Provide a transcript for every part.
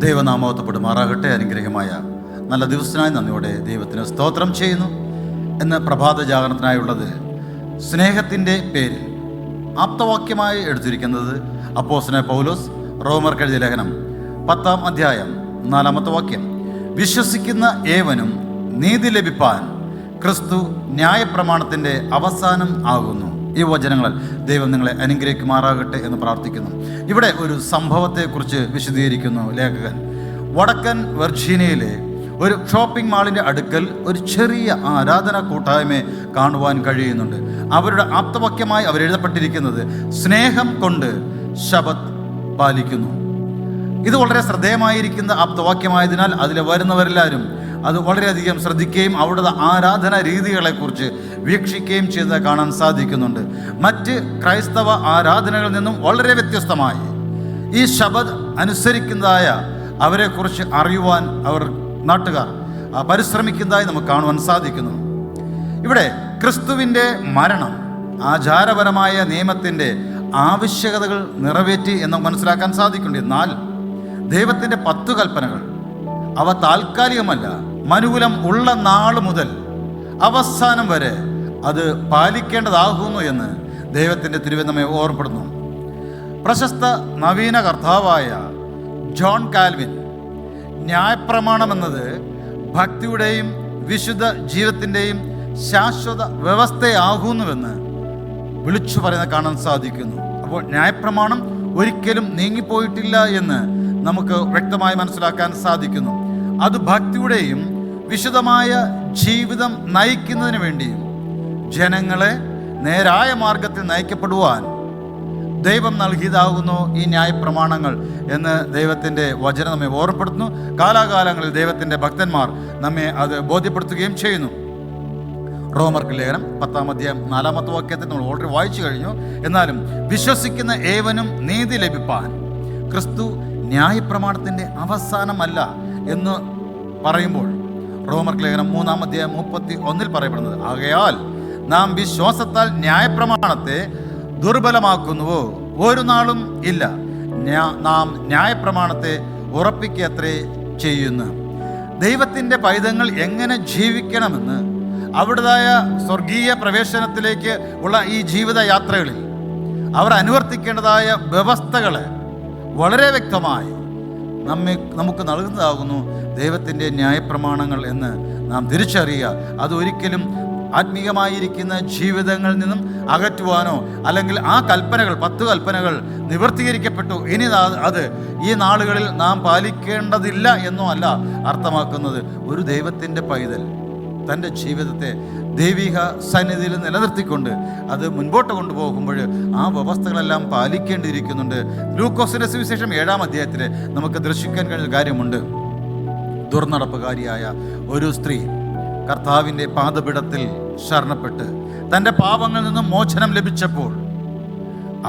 ദൈവനാമോത്തപ്പെടുമാറാകട്ടെ. അനുഗ്രഹമായ നല്ല ദിവസത്തിനായി നന്ദിയോടെ ദൈവത്തിന് സ്തോത്രം ചെയ്യുന്നു. എന്ന പ്രഭാത ജാഗരണത്തിനായുള്ളത് സ്നേഹത്തിൻ്റെ പേരിൽ ആപ്തവാക്യമായി എടുത്തിരിക്കുന്നത് അപ്പോസ്തലനായ പൗലോസ് റോമർക്ക് എഴുതിയ ലേഖനം 10-ാം അധ്യായം 4-ാമത്തെ വാക്യം. വിശ്വസിക്കുന്ന ഏവനും നീതി ലഭിപ്പാൻ ക്രിസ്തു ന്യായപ്രമാണത്തിൻ്റെ അവസാനം ആകുന്നു. ഈ വചനങ്ങളിൽ ദൈവം നിങ്ങളെ അനുഗ്രഹിക്കുമാറാകട്ടെ എന്ന് പ്രാർത്ഥിക്കുന്നു. ഇവിടെ ഒരു സംഭവത്തെക്കുറിച്ച് വിശദീകരിക്കുന്നു ലേഖകൻ. വടക്കൻ വെർജീനിയയിലെ ഒരു ഷോപ്പിംഗ് മാളിൻ്റെ അടുക്കൽ ഒരു ചെറിയ ആരാധനാ കൂട്ടായ്മയെ കാണുവാൻ കഴിയുന്നുണ്ട്. അവരുടെ ആപ്തവാക്യമായി അവരെഴുതപ്പെട്ടിരിക്കുന്നത് സ്നേഹം കൊണ്ട് ശബത്ത് പാലിക്കുന്നു. ഇത് വളരെ ശ്രദ്ധേയമായിരിക്കുന്ന ആപ്തവാക്യമായതിനാൽ അതിൽ വരുന്നവരെല്ലാവരും അത് വളരെയധികം ശ്രദ്ധിക്കുകയും അവിടുത്തെ ആരാധന രീതികളെക്കുറിച്ച് വീക്ഷിക്കുകയും ചെയ്തത് കാണാൻ സാധിക്കുന്നുണ്ട്. മറ്റ് ക്രൈസ്തവ ആരാധനകളിൽ നിന്നും വളരെ വ്യത്യസ്തമായി ഈ ശബത്ത് അനുസരിക്കുന്നതായ അവരെക്കുറിച്ച് അറിയുവാൻ നാട്ടുകാർ പരിശ്രമിക്കുന്നതായി നമുക്ക് കാണുവാൻ സാധിക്കുന്നു. ഇവിടെ ക്രിസ്തുവിൻ്റെ മരണം ആചാരപരമായ നിയമത്തിൻ്റെ ആവശ്യകതകൾ നിറവേറ്റി എന്ന് മനസ്സിലാക്കാൻ സാധിക്കുന്നുണ്ട്. എന്നാൽ ദൈവത്തിൻ്റെ 10 കൽപ്പനകൾ അവ താൽക്കാലികമല്ല, മനുകുലം ഉള്ള നാൾ മുതൽ അവസാനം വരെ അത് പാലിക്കേണ്ടതാകുന്നു എന്ന് ദൈവത്തിൻ്റെ തിരുവചനം നമ്മെ ഓർമ്മപ്പെടുന്നു. പ്രശസ്ത നവീന കർത്താവായ ജോൺ കാൽവിൻ ന്യായപ്രമാണം എന്നത് ഭക്തിയുടെയും വിശുദ്ധ ജീവിതത്തിൻ്റെയും ശാശ്വത വ്യവസ്ഥയാകുന്നുവെന്ന് വിളിച്ചു പറയുന്നത് കാണാൻ സാധിക്കുന്നു. അപ്പോൾ ന്യായപ്രമാണം ഒരിക്കലും നീങ്ങിപ്പോയിട്ടില്ല എന്ന് നമുക്ക് വ്യക്തമായി മനസ്സിലാക്കാൻ സാധിക്കുന്നു. അത് ഭക്തിയുടെയും വിശുദ്ധമായ ജീവിതം നയിക്കുന്നതിന് വേണ്ടിയും ജനങ്ങളെ നേരായ മാർഗത്തിൽ നയിക്കപ്പെടുവാൻ ദൈവം നൽകിയതാകുന്നു ഈ ന്യായപ്രമാണങ്ങൾ എന്ന് ദൈവത്തിൻ്റെ വചനം നമ്മെ ഓർമ്മപ്പെടുത്തുന്നു. കാലാകാലങ്ങളിൽ ദൈവത്തിൻ്റെ ഭക്തന്മാർ നമ്മെ അത് ബോധ്യപ്പെടുത്തുകയും ചെയ്യുന്നു. റോമർക്ക് ലേഖനം 10-ാം അധ്യായം 4-ാമത്തെ വാക്യത്തിൽ നമ്മൾ ഓൾറെഡി വായിച്ചു കഴിഞ്ഞു. എന്നാലും വിശ്വസിക്കുന്ന ഏവനും നീതി ലഭിപ്പാൻ ക്രിസ്തു ന്യായപ്രമാണത്തിൻ്റെ അവസാനമല്ല എന്ന് പറയുമ്പോൾ റോമർക്ക് ലേഖനം 3-ാം അധ്യായം 31 പറയപ്പെടുന്നത്, ആകയാൽ നാം വിശ്വാസത്താൽ ന്യായപ്രമാണത്തെ ദുർബലമാക്കുന്നുവോ? ഒരു നാളും ഇല്ല. നാം ന്യായപ്രമാണത്തെ ഉറപ്പിക്കത്രേ ചെയ്യുന്നു. ദൈവത്തിൻ്റെ പൈതങ്ങൾ എങ്ങനെ ജീവിക്കണമെന്ന് അവിടുതായ സ്വർഗീയ പ്രവേശനത്തിലേക്ക് ഉള്ള ഈ ജീവിതയാത്രകളിൽ അവർ അനുവർത്തിക്കേണ്ടതായ വ്യവസ്ഥകളെ വളരെ വ്യക്തമായി നമുക്ക് നൽകുന്നതാകുന്നു ദൈവത്തിൻ്റെ ന്യായപ്രമാണങ്ങൾ എന്ന് നാം തിരിച്ചറിയുക. അതൊരിക്കലും ആത്മീയമായിരിക്കുന്ന ജീവിതങ്ങളിൽ നിന്നും അകറ്റുവാനോ അല്ലെങ്കിൽ ആ കൽപ്പനകൾ 10 കൽപ്പനകൾ നിവർത്തീകരിക്കപ്പെട്ടു, ഇനി അത് ഈ നാളുകളിൽ നാം പാലിക്കേണ്ടതില്ല എന്നോ അല്ല അർത്ഥമാക്കുന്നത്. ഒരു ദൈവത്തിൻ്റെ പൈതൽ തൻ്റെ ജീവിതത്തെ ദൈവിക സന്നിധിയിൽ നിലനിർത്തിക്കൊണ്ട് അത് മുൻപോട്ട് കൊണ്ടുപോകുമ്പോൾ ആ വ്യവസ്ഥകളെല്ലാം പാലിക്കേണ്ടിയിരിക്കുന്നുണ്ട്. ലൂക്കോസിന്റെ സുവിശേഷം 7-ാം അധ്യായത്തിൽ നമുക്ക് ദർശിക്കാൻ കഴിയുന്ന കാര്യമുണ്ട്. ദുർനടപ്പുകാരിയായ ഒരു സ്ത്രീ കർത്താവിൻ്റെ പാദപീഠത്തിൽ ശരണപ്പെട്ട് തൻ്റെ പാപങ്ങളിൽ നിന്നും മോചനം ലഭിച്ചപ്പോൾ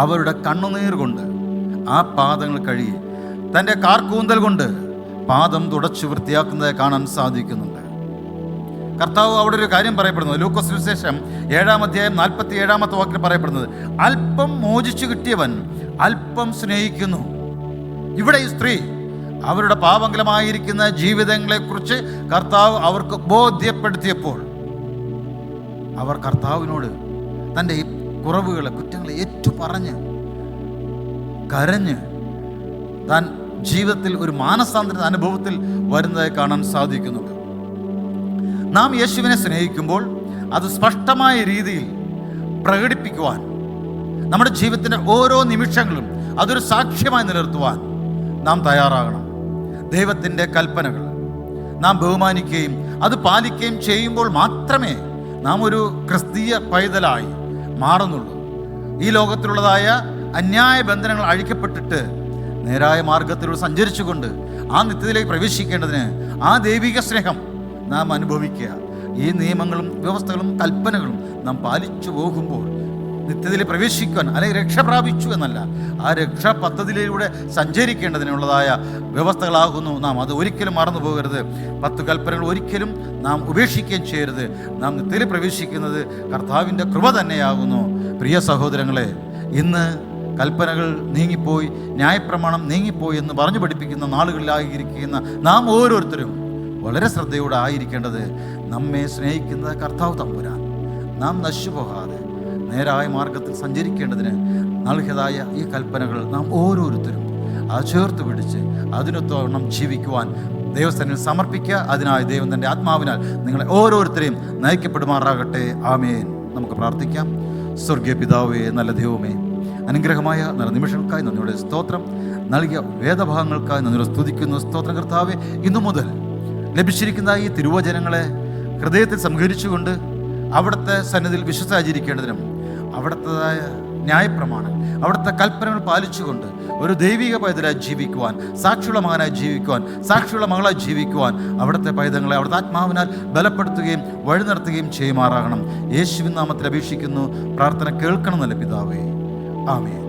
അവരുടെ കണ്ണുനീർ കൊണ്ട് ആ പാദങ്ങൾ കഴുകി തൻ്റെ കാർക്കൂന്തൽ കൊണ്ട് പാദം തുടച്ചു വൃത്തിയാക്കുന്നതായി കാണാൻ സാധിക്കുന്നുണ്ട്. കർത്താവ് അവിടെ ഒരു കാര്യം പറയപ്പെടുന്നത് ലൂക്കോസ് സുവിശേഷം 7-ാം അധ്യായം 47-ാമത്തെ വാക്കിൽ പറയപ്പെടുന്നത്, അല്പം മോചിച്ചു കിട്ടിയവൻ അല്പം സ്നേഹിക്കുന്നു. ഇവിടെ ഈ സ്ത്രീ അവരുടെ പാപങ്കലമായിരിക്കുന്ന ജീവിതങ്ങളെക്കുറിച്ച് കർത്താവ് അവർക്ക് ബോധ്യപ്പെടുത്തിയപ്പോൾ അവർ കർത്താവിനോട് തൻ്റെ ഈ കുറവുകളെ കുറ്റങ്ങളെ ഏറ്റുപറഞ്ഞ് കരഞ്ഞ് താൻ ജീവിതത്തിൽ ഒരു മാനസാന്തര അനുഭവത്തിൽ വരുന്നതായി കാണാൻ സാധിക്കുന്നുണ്ട്. നാം യേശുവിനെ സ്നേഹിക്കുമ്പോൾ അത് സ്പഷ്ടമായ രീതിയിൽ പ്രകടിപ്പിക്കുവാൻ, നമ്മുടെ ജീവിതത്തിൻ്റെ ഓരോ നിമിഷങ്ങളും അതൊരു സാക്ഷ്യമായി നിലനിർത്തുവാൻ നാം തയ്യാറാകണം. ദൈവത്തിൻ്റെ കൽപ്പനകൾ നാം ബഹുമാനിക്കുകയും അത് പാലിക്കുകയും ചെയ്യുമ്പോൾ മാത്രമേ നാം ഒരു ക്രിസ്തീയ പൈതലായി മാറുന്നുള്ളൂ. ഈ ലോകത്തിലുള്ളതായ അന്യായ ബന്ധനങ്ങൾ അഴിക്കപ്പെട്ടിട്ട് നേരായ മാർഗത്തിലൂടെ സഞ്ചരിച്ചുകൊണ്ട് ആ നിത്യത്തിലേക്ക് പ്രവേശിക്കേണ്ടതിന് ആ ദൈവിക സ്നേഹം നാം അനുഭവിക്കുക. ഈ നിയമങ്ങളും വ്യവസ്ഥകളും കൽപ്പനകളും നാം പാലിച്ചു പോകുമ്പോൾ നിത്യത്തിൽ പ്രവേശിക്കുവാൻ, അല്ലെങ്കിൽ രക്ഷ പ്രാപിച്ചു എന്നല്ല, ആ രക്ഷാ പദ്ധതിയിലൂടെ സഞ്ചരിക്കേണ്ടതിനുള്ളതായ വ്യവസ്ഥകളാകുന്നു നാം. അത് ഒരിക്കലും മറന്നു പോകരുത്. 10 കൽപ്പനകൾ ഒരിക്കലും നാം ഉപേക്ഷിക്കുകയും ചെയ്യരുത്. നാം നിത്യത്തിൽ പ്രവേശിക്കുന്നത് കർത്താവിൻ്റെ കൃപ തന്നെയാകുന്നു. പ്രിയ സഹോദരങ്ങളെ, ഇന്ന് കൽപ്പനകൾ നീങ്ങിപ്പോയി, ന്യായപ്രമാണം നീങ്ങിപ്പോയി എന്ന് പറഞ്ഞു പഠിപ്പിക്കുന്ന നാളുകളിലായിരിക്കുന്ന നാം ഓരോരുത്തരും വളരെ ശ്രദ്ധയോടെ ആയിരിക്കേണ്ടത്, നമ്മെ സ്നേഹിക്കുന്ന കർത്താവ് തമ്പുരാൻ നാം നശിച്ചുപോകാതെ നേരായ മാർഗത്തിൽ സഞ്ചരിക്കേണ്ടതിന് നൽകിയതായ ഈ കൽപ്പനകൾ നാം ഓരോരുത്തരും അത് ചേർത്ത് പിടിച്ച് അതിനൊത്തവണ്ണം ജീവിക്കുവാൻ ദൈവസ്ഥനിൽ സമർപ്പിക്കുക. അതിനായി ദൈവം തൻ്റെ ആത്മാവിനാൽ നിങ്ങളെ ഓരോരുത്തരെയും നയിക്കപ്പെടുമാറാകട്ടെ. ആമേൻ. നമുക്ക് പ്രാർത്ഥിക്കാം. സ്വർഗീയ പിതാവേ, നല്ല ദൈവമേ, അനുഗ്രഹമായ നല്ല നിമിഷങ്ങൾക്കായി നന്ദിയുടെ സ്തോത്രം. നൽകിയ വേദഭാഗങ്ങൾക്കായി നന്ദിയുടെ സ്തുതിക്കുന്നു. സ്തോത്രം കർത്താവേ. ഇന്നു മുതൽ ലഭിച്ചിരിക്കുന്ന ഈ തിരുവചനങ്ങളെ ഹൃദയത്തിൽ സംഹരിച്ചുകൊണ്ട് അവിടുത്തെ സന്നിധിയിൽ വിശ്വസിച്ചാചരിക്കേണ്ടതിനും അവിടുത്തേതായ ന്യായപ്രമാണം, അവിടുത്തെ കൽപ്പനകൾ പാലിച്ചുകൊണ്ട് ഒരു ദൈവിക പൈതലായി ജീവിക്കുവാൻ, സാക്ഷിയുള്ള മകനായി ജീവിക്കുവാൻ, സാക്ഷിയുള്ള മകളായി ജീവിക്കുവാൻ അവിടുത്തെ പൈതങ്ങളെ അവിടുത്തെ ആത്മാവിനാൽ ബലപ്പെടുത്തുകയും വഴി നടത്തുകയും ചെയ്യുമാറാകണം. യേശുവിൻ നാമത്തിൽ അപേക്ഷിക്കുന്നു. പ്രാർത്ഥന കേൾക്കണം നല്ല പിതാവേ. ആമേൻ.